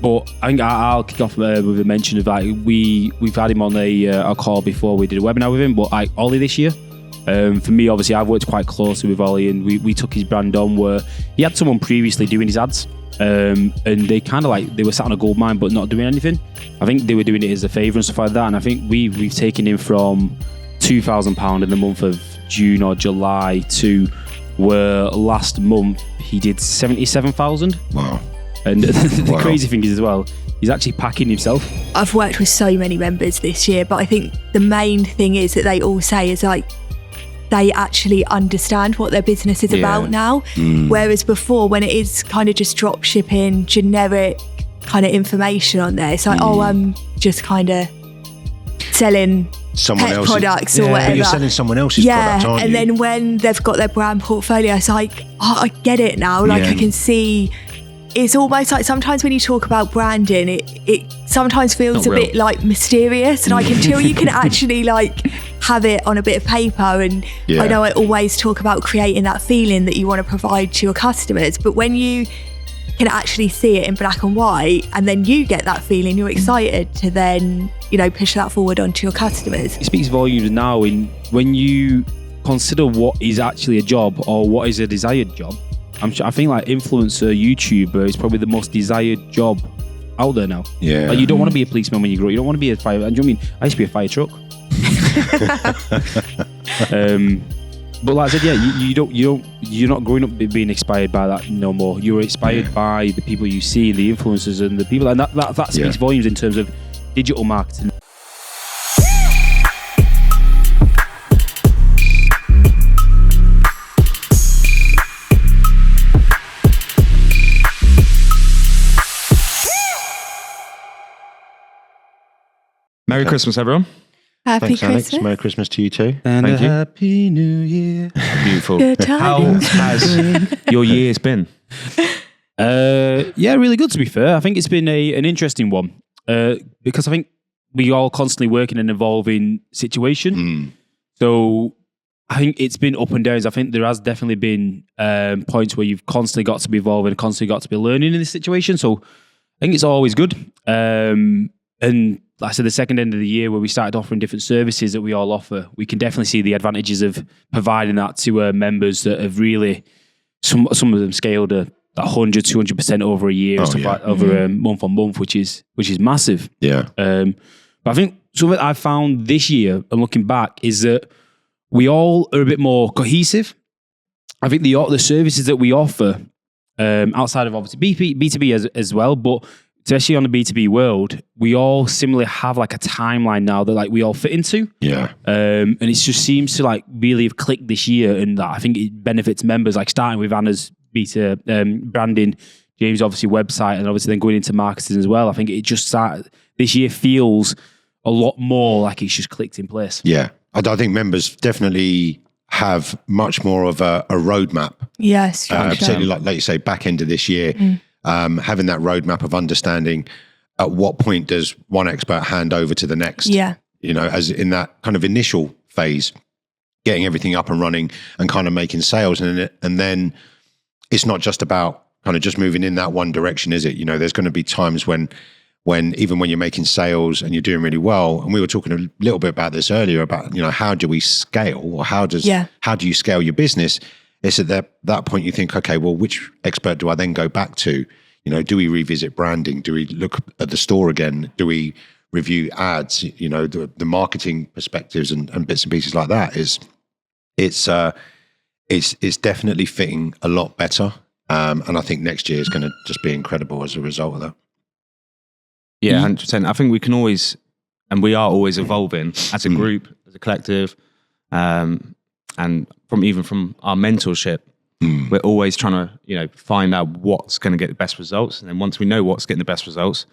But I think I'll kick off with a mention of like we've had him on a call before. We did a webinar with him, but like Ollie this year. For me, obviously, I've worked quite closely with Ollie, and we took his brand on where he had someone previously doing his ads, and they kind of like they were sat on a gold mine but not doing anything. I think they were doing it as a favour and stuff like that. And I think we've taken him from £2,000 in the month of June or July to where last month he did 77,000. Wow. And the crazy thing is as well, he's actually packing himself. I've worked with so many members this year, but I think the main thing is that they all say is like they actually understand what their business is about now. Whereas before, when it is kind of just drop shipping, generic kind of information on there, it's like, I'm just kind of selling someone pet else's products or whatever. But you're selling someone else's product, aren't you? And then when they've got their brand portfolio, it's like, I get it now. Like I can see, it's almost like sometimes when you talk about branding, it sometimes feels a bit like mysterious. And like until you can actually like have it on a bit of paper, and I know I always talk about creating that feeling that you want to provide to your customers, but when you can actually see it in black and white and then you get that feeling, you're excited to then, push that forward onto your customers. It speaks volumes now when you consider what is actually a job or what is a desired job. I think like influencer, YouTuber is probably the most desired job out there now. Yeah. Like you don't want to be a policeman when you grow up. You don't want to be a fire. Do you know what I mean? I used to be a fire truck. But like I said, you're not growing up being inspired by that no more. You're inspired by the people you see, the influencers and the people, and that speaks volumes in terms of digital marketing. Merry Christmas, everyone. Happy Thanks, Christmas. Alex. Merry Christmas to you too. And Thank you. Happy New Year. Beautiful. Good How tidings. has your year's been? Really good to be fair. I think it's been an interesting one because I think we all constantly work in an evolving situation. So I think it's been up and downs. I think there has definitely been points where you've constantly got to be evolving, constantly got to be learning in this situation. So I think it's always good. And like I said, the second end of the year where we started offering different services that we all offer, we can definitely see the advantages of providing that to members that have really, some of them scaled 100, 200% over a year, over month on month, which is massive. Yeah. But I think something I've found this year and looking back is that we all are a bit more cohesive. I think the services that we offer outside of obviously B2B as well, but especially on the B2B world, we all similarly have like a timeline now that like we all fit into. Yeah. And it just seems to like really have clicked this year, and I think it benefits members, like starting with Anna's beta branding, James' obviously website, and obviously then going into marketing as well. I think it just started, this year feels a lot more like it's just clicked in place. Yeah. I think members definitely have much more of a roadmap. Yes. Particularly like you say, back end of this year. Having that roadmap of understanding at what point does one expert hand over to the next, as in that kind of initial phase, getting everything up and running and kind of making sales. And then it's not just about kind of just moving in that one direction, is it? There's going to be times when even when you're making sales and you're doing really well, and we were talking a little bit about this earlier about, how do we scale, or how do you scale your business? It's at that point you think, okay, well, which expert do I then go back to? Do we revisit branding? Do we look at the store again? Do we review ads? The marketing perspectives and bits and pieces like that it's definitely fitting a lot better. And I think next year is going to just be incredible as a result of that. Yeah, 100%. I think we can always, and we are always evolving as a group, as a collective, and from our mentorship, we're always trying to, find out what's going to get the best results. And then once we know what's getting the best results,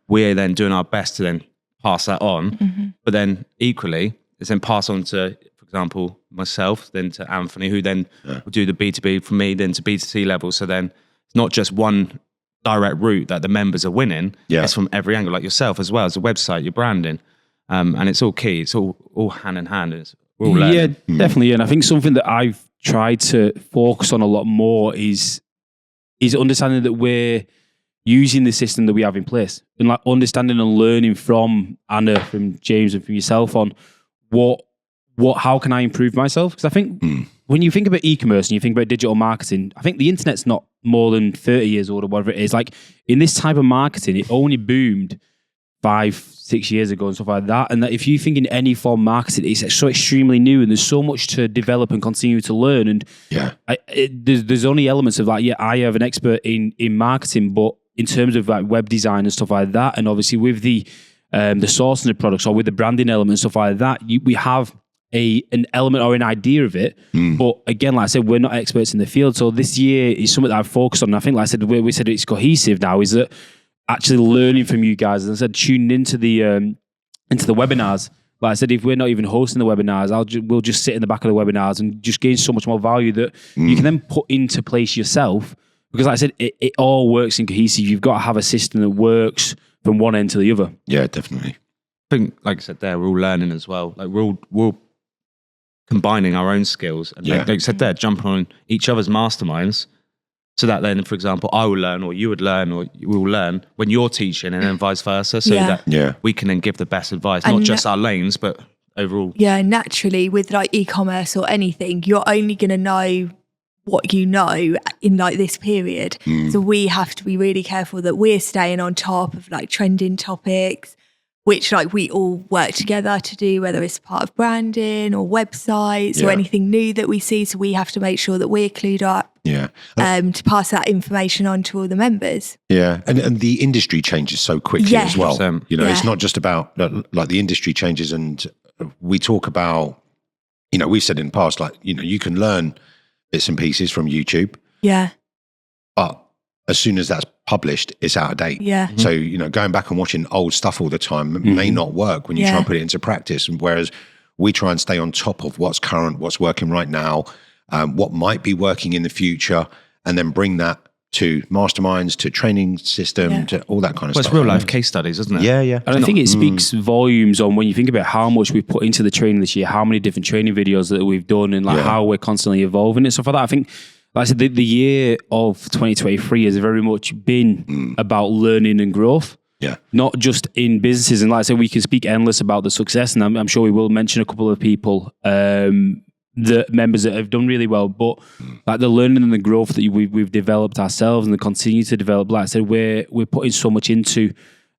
we're then doing our best to then pass that on. But then equally, it's then pass on to, for example, myself, then to Anthony, who then will do the B2B for me, then to B2C level. So then it's not just one direct route that the members are winning. It's from every angle, like yourself as well, as a website, your branding. And it's all key. It's all hand in hand. We're all learning. Yeah, definitely. And I think something that I've tried to focus on a lot more is understanding that using the system that we have in place and like understanding and learning from Anna, from James, and from yourself on how can I improve myself? Because I think when you think about e-commerce and you think about digital marketing, I think the internet's not more than 30 years old or whatever it is. Like in this type of marketing, it only boomed 5-6 years ago and stuff like that. And that if you think in any form of marketing, it's so extremely new and there's so much to develop and continue to learn. And there's only elements of like, I have an expert in marketing, but in terms of like web design and stuff like that, and obviously with the sourcing of products or with the branding element and stuff like that, we have an element or an idea of it. But again, like I said, we're not experts in the field. So this year is something that I've focused on. And I think, like I said, we said it's cohesive now, is that actually learning from you guys. And I said, tuning into the webinars. Like I said, if we're not even hosting the webinars, we'll just sit in the back of the webinars and just gain so much more value that you can then put into place yourself. Because like I said, it all works in cohesive. You've got to have a system that works from one end to the other. Yeah, definitely. I think, like I said there, we're all learning as well. Like we're all combining our own skills. And like you said there, jumping on each other's masterminds so that then, for example, I will learn or you would learn or we will learn when you're teaching and then vice versa. So that we can then give the best advice, not just our lanes, but overall. Yeah, naturally with like e-commerce or anything, you're only going to know what you know in like this period. So we have to be really careful that we're staying on top of like trending topics, which like we all work together to do, whether it's part of branding or websites or anything new that we see. So we have to make sure that we're clued up to pass that information on to all the members. Yeah. And the industry changes so quickly as well. You know, it's not just about like the industry changes, and we talk about, you know, we've said in the past, like, you know, you can learn bits and pieces from YouTube. Yeah. But as soon as that's published, it's out of date. Yeah. So, you know, going back and watching old stuff all the time may not work when you try and put it into practice. Whereas we try and stay on top of what's current, what's working right now, what might be working in the future, and then bring that to masterminds, to training system, to all that kind of stuff. It's real life case studies, isn't it? Yeah, yeah. And I think it speaks volumes on when you think about how much we've put into the training this year, how many different training videos that we've done, and like how we're constantly evolving and stuff like that. I think, like I said, the year of 2023 has very much been about learning and growth. Yeah. Not just in businesses. And like I said, we can speak endless about the success, and I'm sure we will mention a couple of people, the members that have done really well, but like the learning and the growth that we've developed ourselves and continue to develop. Like I said, we're putting so much into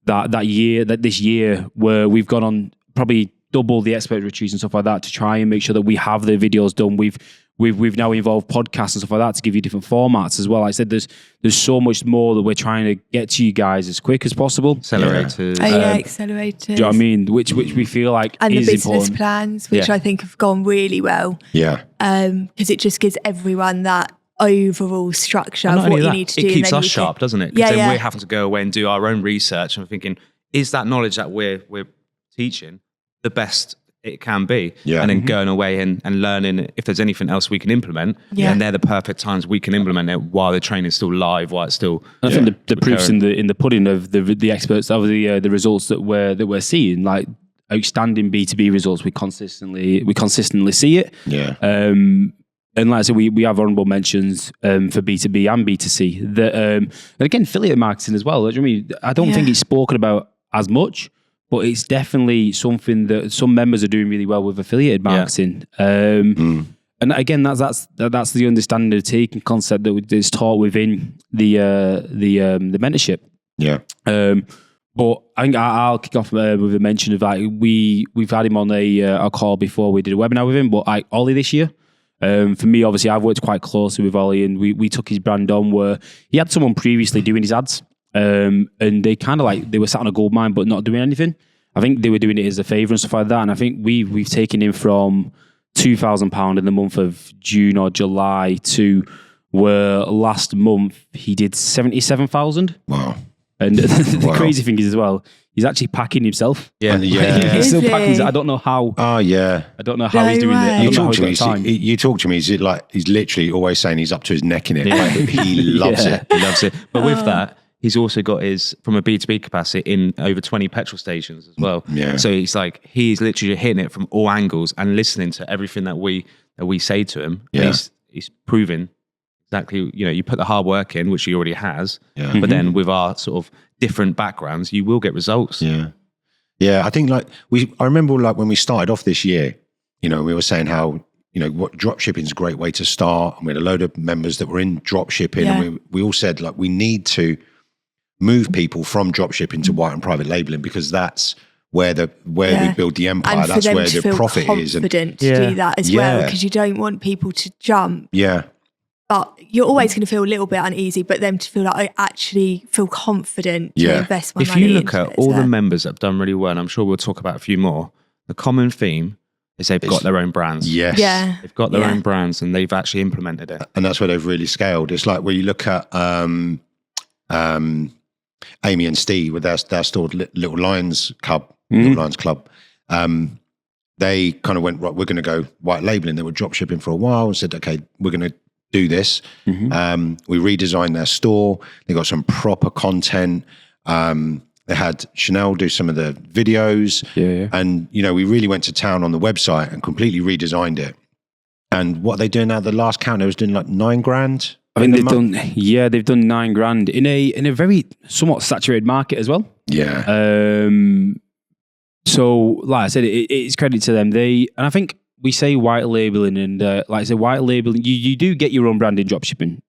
this year where we've gone on probably double the expert retreats and stuff like that to try and make sure that we have the videos done. We've now involved podcasts and stuff like that to give you different formats as well. Like I said, there's so much more that we're trying to get to you guys as quick as possible. Accelerators. Accelerators. Do you know what I mean? Which we feel like and is the business important. plans, which I think have gone really well. Yeah. Because it just gives everyone that overall structure of what you need to do. It keeps us sharp, doesn't it? Because then we're having to go away and do our own research and thinking, is that knowledge that we're teaching the best it can be? And then going away and learning if there's anything else we can implement, and they're the perfect times we can implement it while the training's still live, while it's still. I think the proof's in the pudding of the experts, of the results that we're seeing, like outstanding B2B results. We consistently see it. Yeah. And like I said, we have honourable mentions for B2B and B2C. And again, affiliate marketing as well. I don't think it's spoken about as much, but it's definitely something that some members are doing really well with affiliated marketing. And again, that's the understanding of the taking concept that is taught within the mentorship. Yeah. But I think I'll kick off with a mention of like we've had him on a call before. We did a webinar with him, but Ollie this year. For me, obviously, I've worked quite closely with Ollie, and we took his brand on where he had someone previously doing his ads. And they kind of like, they were sat on a gold mine but not doing anything. I think they were doing it as a favour and stuff like that. And I think we've taken him from £2,000 in the month of June or July to where last month he did 77,000. Wow. And the crazy thing is as well, he's actually packing himself. Yeah. He's still packing. I don't know how. Oh yeah. I don't know how he's doing it. You talk to me. He's literally always saying he's up to his neck in it. Like, he loves it. He loves it. But with that, he's also got his, from a B2B capacity, in over 20 petrol stations as well. Yeah. So he's literally hitting it from all angles and listening to everything that we say to him. Yeah. And he's proving exactly, you put the hard work in, which he already has, but then with our sort of different backgrounds, you will get results. Yeah, I think I remember when we started off this year, we were saying how, what drop shipping is a great way to start. And we had a load of members that were in drop shipping, and we all said we need to move people from drop shipping to white and private labeling, because that's where we build the empire. And that's for them where to the feel profit is. Confident to do that as well, because you don't want people to jump. Yeah. But you're always going to feel a little bit uneasy, but them to feel like I actually feel confident to invest my money. If you look at all the members that have done really well, and I'm sure we'll talk about a few more, the common theme is they've got their own brands. Yes. Yeah. They've got their own brands and they've actually implemented it. And that's where they've really scaled. It's like where you look at Amy and Steve with their store, Little Lions Club. Little Lions Club. They kind of went, right, we're going to go white labeling. They were drop shipping for a while and said, okay, we're going to do this. We redesigned their store. They got some proper content. They had Chanel do some of the videos. And, we really went to town on the website and completely redesigned it. And what are they doing now? The last count, they was doing like $9,000. I think they've done $9,000 in a very somewhat saturated market as well. Yeah. So, like I said, it's credit to them. And I think we say white labeling, and like I said, white labeling, you do get your own brand in dropshipping,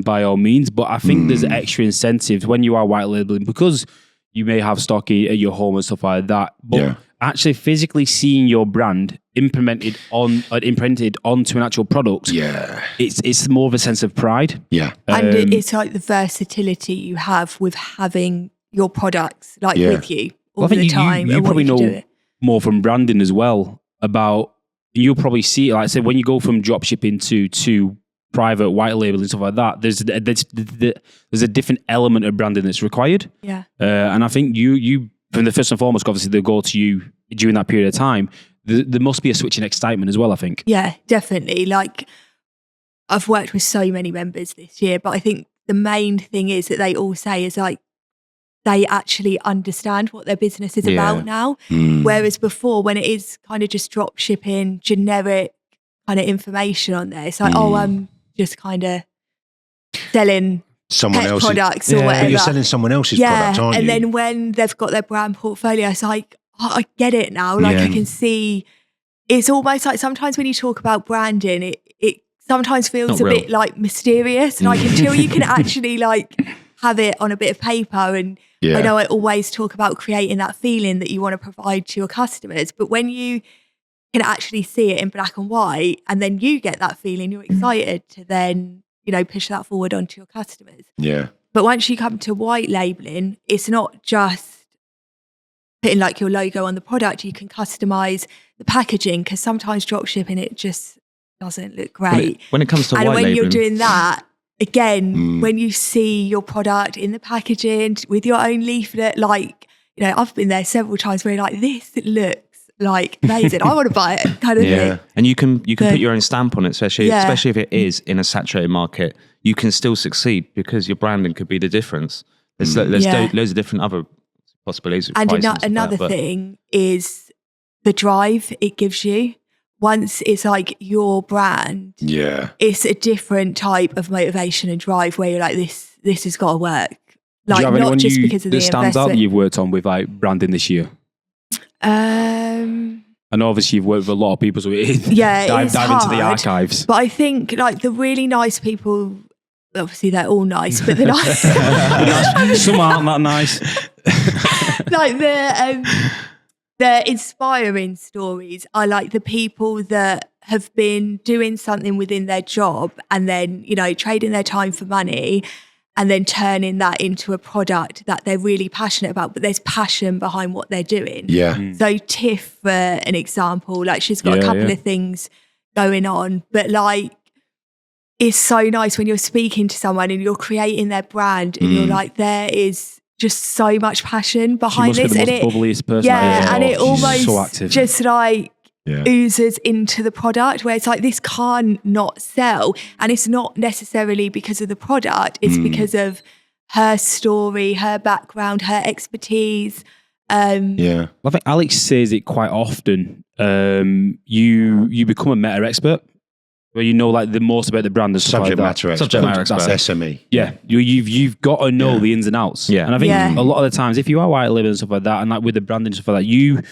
by all means. But I think there's extra incentives when you are white labeling, because you may have stock at your home and stuff like that. But actually physically seeing your brand imprinted onto an actual product, it's more of a sense of pride. Yeah. And it's like the versatility you have with having your products with you all the time. You probably know more from branding as well about, you'll probably see, like I said, when you go from drop shipping to private white label and stuff like that, there's a different element of branding that's required. Yeah. And I think you from the first and foremost, obviously they go to you during that period of time. There must be a switch in excitement as well, I think. Yeah, definitely. Like, I've worked with so many members this year, but I think the main thing is that they all say is like, they actually understand what their business is about now. Whereas before, when it is kind of just drop shipping, generic kind of information on there, it's like, oh, I'm just kind of selling someone else's products or whatever. But you're selling someone else's product, aren't you? And then when they've got their brand portfolio, it's like, oh, I get it now. Like I can see, it's almost like sometimes when you talk about branding, it sometimes feels a bit like mysterious. Like until you can actually like have it on a bit of paper. And I know I always talk about creating that feeling that you want to provide to your customers. But when you can actually see it in black and white, and then you get that feeling, you're excited to then, push that forward onto your customers. Yeah. But once you come to white labeling, it's not just putting like your logo on the product. You can customize the packaging, because sometimes drop shipping, it just doesn't look great. When it comes to white labeling. And when you're doing that, again, when you see your product in the packaging with your own leaflet, like, I've been there several times where you're like, this looks like amazing. I want to buy it, kind of thing. And you can put your own stamp on it, especially if it is in a saturated market. You can still succeed because your branding could be the difference. There's loads of different other possibilities. And another thing is the drive it gives you. Once it's like your brand, it's a different type of motivation and drive where you're like, this has got to work. Like, not just because of the investment. That stands out that you've worked on with like branding this year? I know obviously you've worked with a lot of people, so dive into the archives. But I think like the really nice people, obviously they're all nice, but the nice some aren't that nice. Like the inspiring stories are like the people that have been doing something within their job and then, trading their time for money and then turning that into a product that they're really passionate about, but there's passion behind what they're doing. Yeah. So Tiff, for an example, like she's got a couple of things going on, but like, it's so nice when you're speaking to someone and you're creating their brand and you're like, there is just so much passion behind this. Be the most bubbliest person. And it almost so just like oozes into the product where it's like, this can't not sell. And it's not necessarily because of the product, it's because of her story, her background, her expertise. I think Alex says it quite often. You become a meta expert where you know like the most about the brand and stuff Subject like matter that. expert. Subject matter expert. That's SME. Yeah, you've got to know the ins and outs. Yeah. And I think a lot of the times, if you are white label and stuff like that, and like with the branding and stuff like that,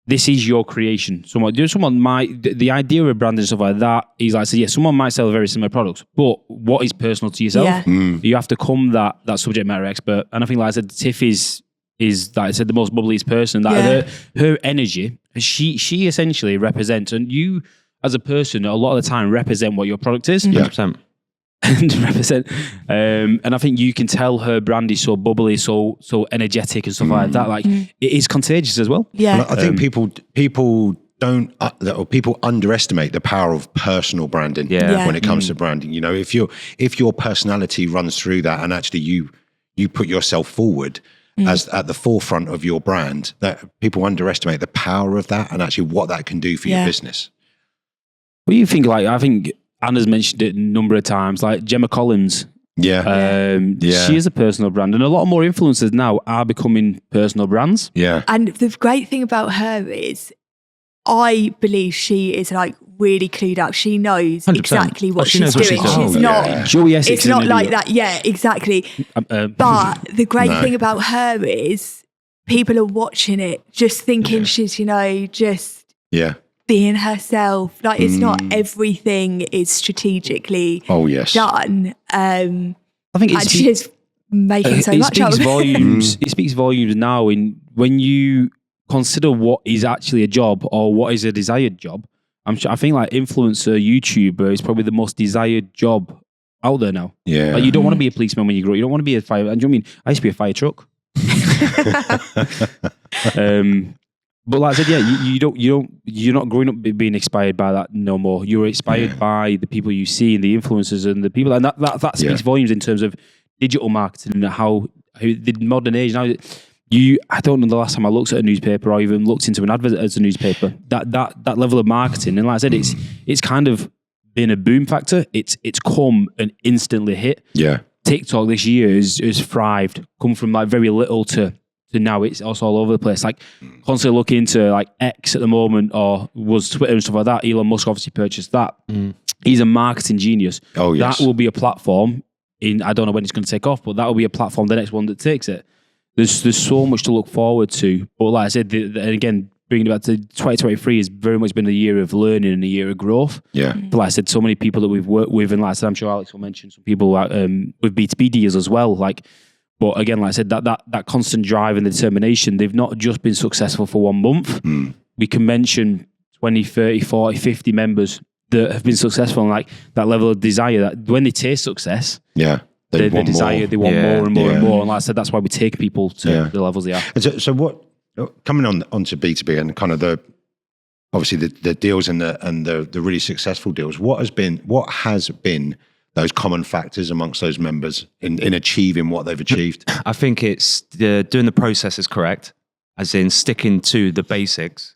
this is your creation. Someone might, the idea of branding and stuff like that is like, so yeah, someone might sell very similar products, but what is personal to yourself? Yeah. You have to come that subject matter expert. And I think, like I said, Tiff is like I said, the most bubbliest person. That her energy, she essentially represents, and you as a person, a lot of the time represent what your product is. 100%. And represent, and I think you can tell her brand is so bubbly, so energetic and stuff like that. Like it is contagious as well. Yeah, I think people don't or people underestimate the power of personal branding when it comes to branding. You know, if your personality runs through that, and actually you put yourself forward as at the forefront of your brand, that people underestimate the power of that and actually what that can do for your business. What do you think? Like, I think Anna's mentioned it a number of times, like Gemma Collins. She is a personal brand, and a lot more influencers now are becoming personal brands. Yeah. And the great thing about her is, I believe she is like really clued up. She knows 100%. exactly what She she's knows what doing. she's doing. She's Oh, not. yeah. Joey Essex It's not like that. Yeah, exactly. But the great thing about her is people are watching it, just thinking she's, just being herself. Like it's not everything is strategically done. I think and she's making so much out of it. Volumes. It speaks volumes now when you consider what is actually a job or what is a desired job. I think like influencer, YouTuber is probably the most desired job out there now. Yeah. Like you don't want to be a policeman when you grow up. You don't want to be a fire. And do you know what I mean? I used to be a fire truck. But like I said, you're not growing up being inspired by that no more. You're inspired by the people you see and the influencers and the people, and that speaks volumes in terms of digital marketing and how the modern age now. I don't know the last time I looked at a newspaper or even looked into an advert as a newspaper. That level of marketing, and like I said, it's kind of been a boom factor. It's come and instantly hit. Yeah. TikTok this year has thrived, come from like very little to now it's also all over the place. Like constantly looking into like X at the moment, or was Twitter and stuff like that. Elon Musk obviously purchased that. He's a marketing genius. Oh yes. That will be a platform I don't know when it's going to take off, but that will be a platform, the next one that takes it. There's so much to look forward to. But like I said, and again, bringing it back to 2023 has very much been a year of learning and a year of growth. Yeah. But like I said, so many people that we've worked with, and like I said, I'm sure Alex will mention some people with B2B deals as well. But again, like I said, that constant drive and the determination, they've not just been successful for 1 month. We can mention 20, 30, 40, 50 members that have been successful, and like that level of desire, that when they taste success, they want desire, they want more and more and more. And like I said, that's why we take people to the levels they are. And so what, coming onto B2B and kind of obviously the deals and the really successful deals, what has been those common factors amongst those members in achieving what they've achieved? I think it's doing the processes correct, as in sticking to the basics,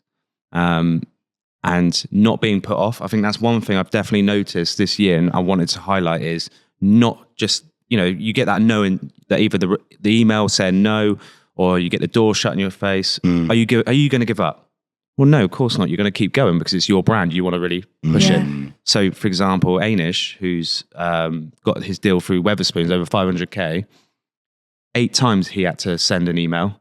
and not being put off. I think that's one thing I've definitely noticed this year, and I wanted to highlight is not just, you get that knowing that either the email saying no, or you get the door shut in your face. Are you going to give up? Well, no, of course not. You're going to keep going because it's your brand. You want to really push it. So, for example, Anish, who's got his deal through Wetherspoons over 500K, 8 times he had to send an email.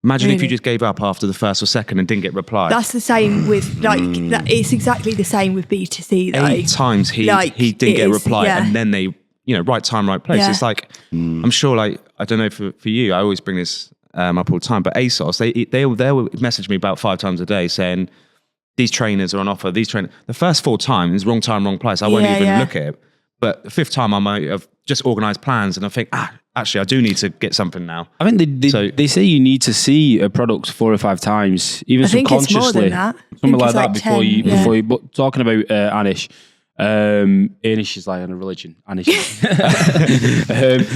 Imagine if you just gave up after the first or second and didn't get replied. That's the same with it's exactly the same with B2C though. 8 times he didn't get replied, and then they, right time, right place. It's like, I'm sure, like, I don't know for you, I always bring this up all the time, but ASOS, they will message me about 5 times a day saying, these trainers are on offer, the first 4 times, wrong time, wrong place, I won't even look at it. But the 5th time I might have just organised plans and I think, actually I do need to get something now. I think they say you need to see a product 4 or 5 times, even subconsciously. I think it's more than that. Something like that 10, before you, but talking about Anish, Anish is like on a religion. Anish,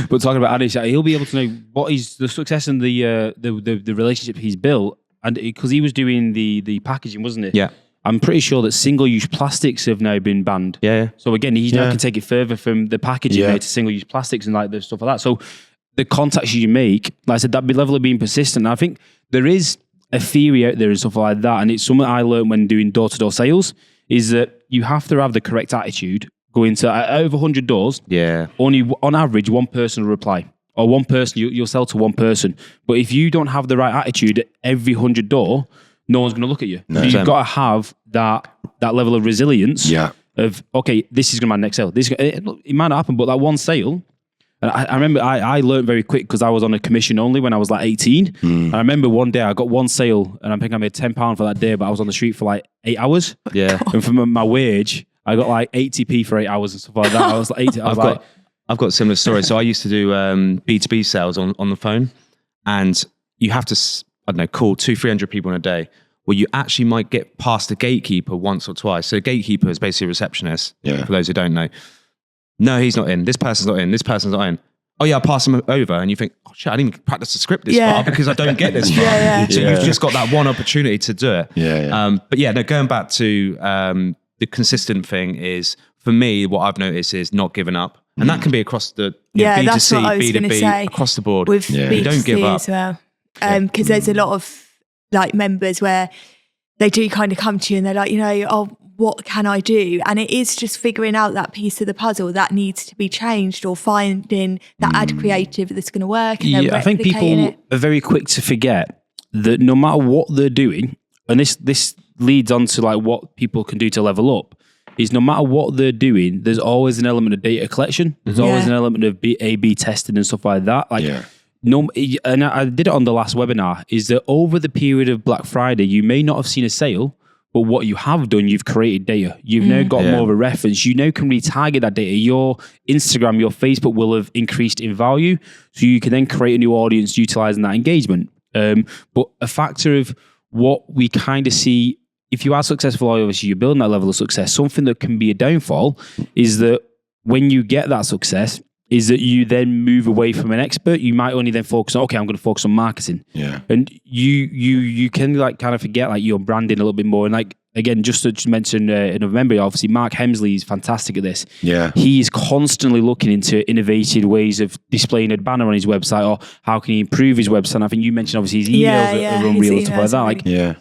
but talking about Anish, he'll be able to know what is the success and the relationship he's built, and because he was doing the packaging, wasn't it? Yeah. I'm pretty sure that single-use plastics have now been banned. Yeah. So again, he now can take it further from the packaging now to single-use plastics and like the stuff like that. So the contacts you make, like I said, that level of being persistent. I think there is a theory out there and stuff like that, and it's something I learned when doing door-to-door sales. Is that you have to have the correct attitude. Going to over 100 doors. Yeah. Only on average, one person will reply, or one person you'll sell to one person. But if you don't have the right attitude, every 100 door, no one's going to look at you. No. You've got to have that level of resilience. Yeah. Of okay, this is going to be my next sale. It might not happen, but that one sale. And I remember I learned very quick because I was on a commission only when I was like 18. And I remember one day I got one sale and I think I made £10 for that day, but I was on the street for like 8 hours. Yeah. And from my wage, I got like 80p for 8 hours and stuff like that. I was like 80. I've got a similar story. So I used to do B2B sales on the phone, and you have to, I don't know, call 200-300 people in a day. Well, you actually might get past the gatekeeper once or twice. So a gatekeeper is basically a receptionist, for those who don't know. No, he's not in. This person's not in. This person's not in. Oh yeah, I'll pass him over. And you think, oh shit, I didn't even practice the script this far because I don't get this far. So you've just got that one opportunity to do it. But yeah, no, going back to the consistent thing is, for me, what I've noticed is not giving up. And that can be across the B2C, B2B, across the board. With B2C don't give up. as well. Because there's a lot of like members where they do kind of come to you and they're like, oh, what can I do? And it is just figuring out that piece of the puzzle that needs to be changed, or finding that ad creative that's going to work. And then I think people are very quick to forget that no matter what they're doing, and this leads on to like what people can do to level up, is no matter what they're doing, there's always an element of data collection. There's always an element of A/B testing and stuff like that. And I did it on the last webinar, is that over the period of Black Friday, you may not have seen a sale, but what you have done, you've created data. You've now got more of a reference. You now can retarget that data. Your Instagram, your Facebook will have increased in value. So you can then create a new audience utilizing that engagement. But a factor of what we kind of see, if you are successful, obviously you're building that level of success. Something that can be a downfall is that when you get that success, is that you then move away from an expert. You might only then focus on, okay, I'm going to focus on marketing. Yeah. And you can like kind of forget like your branding a little bit more. And like, again, just to mention in November, obviously Mark Hemsley is fantastic at this. Yeah. He's constantly looking into innovative ways of displaying a banner on his website, or how can he improve his website. And I think you mentioned obviously his emails are unreal and stuff like that. Like,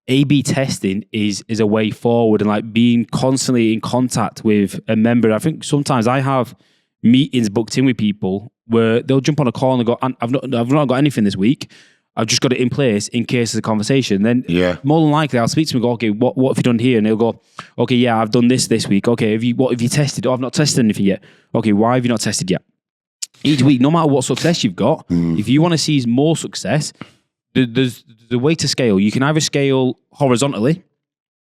A/B testing is a way forward, and like being constantly in contact with a member. I think sometimes I have meetings booked in with people where they'll jump on a call and go, I've not got anything this week. I've just got it in place in case of the conversation. Then more than likely I'll speak to them and go, okay, what have you done here? And they'll go, okay, yeah, I've done this week. Okay, what have you tested? Oh, I've not tested anything yet. Okay, why have you not tested yet? Each week, no matter what success you've got, if you want to see more success, there's the way to scale. You can either scale horizontally,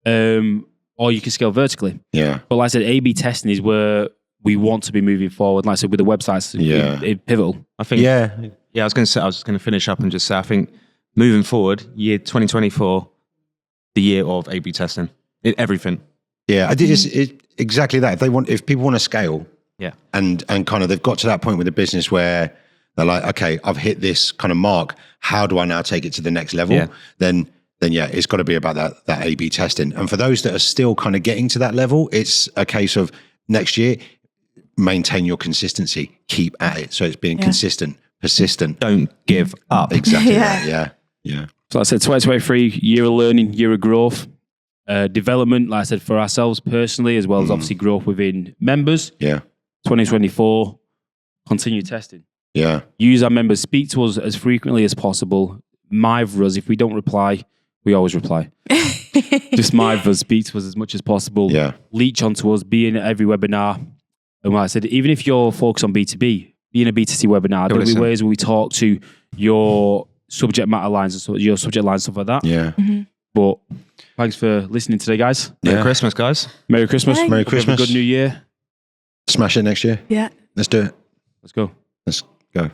or you can scale vertically. Yeah. But like I said, A/B testing is where we want to be moving forward. Like I said, with the websites, it's pivotal. I think. Yeah, I was going to finish up and just say, I think moving forward, year 2024, the year of A/B testing, everything. Yeah, I think it's exactly that. If people want to scale, and kind of they've got to that point with the business where they're like, okay, I've hit this kind of mark. How do I now take it to the next level? Yeah. Then it's got to be about that A/B testing. And for those that are still kind of getting to that level, it's a case of next year, maintain your consistency, keep at it. So it's being consistent, persistent. Don't give up. Exactly that. Yeah. So like I said, 2023, year of learning, year of growth, development, like I said, for ourselves personally, as well as obviously growth within members. Yeah. 2024, continue testing. Yeah. Use our members, speak to us as frequently as possible. Mither us. If we don't reply, we always reply. Just mither us, speak to us as much as possible. Yeah. Leech onto us, be in every webinar. And like I said, even if you're focused on B2B, be in a B2C webinar. There'll be ways where we talk to your subject matter lines and your subject lines, stuff like that. Yeah. But thanks for listening today, guys. Merry Christmas, guys. Merry Christmas. Thanks. Merry Christmas. Have a good New Year. Smash it next year. Yeah. Let's do it. Let's go. Let's go.